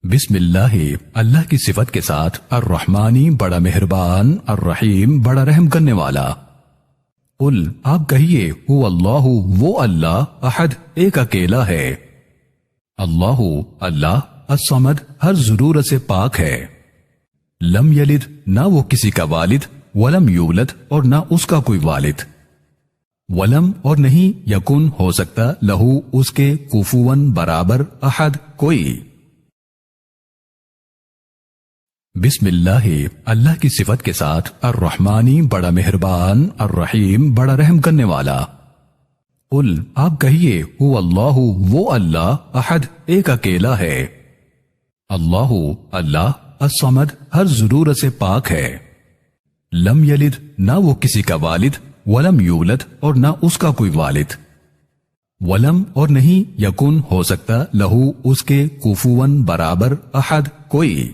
بسم اللہ اللہ کی صفت کے ساتھ الرحمانی بڑا مہربان، الرحیم بڑا رحم کرنے والا۔ قل آپ کہیے هو اللہ وہ اللہ، احد ایک اکیلا ہے، اللہ اللہ، الصمد ہر ضرورت سے پاک ہے، لم یلد نہ وہ کسی کا والد، ولم یولد اور نہ اس کا کوئی والد، ولم اور نہیں یکن ہو سکتا لہو اس کے کفواً برابر احد کوئی۔ بسم اللہ اللہ کی صفت کے ساتھ الرحمانی بڑا مہربان، الرحیم بڑا رحم کرنے والا۔ قل آپ کہیے هو اللہ وہ اللہ، احد ایک اکیلا ہے، اللہ اللہ، الصمد ہر ضرورت سے پاک ہے، لم یلد نہ وہ کسی کا والد، ولم یولد اور نہ اس کا کوئی والد، ولم اور نہیں یکن ہو سکتا لہو اس کے کفواً برابر احد کوئی۔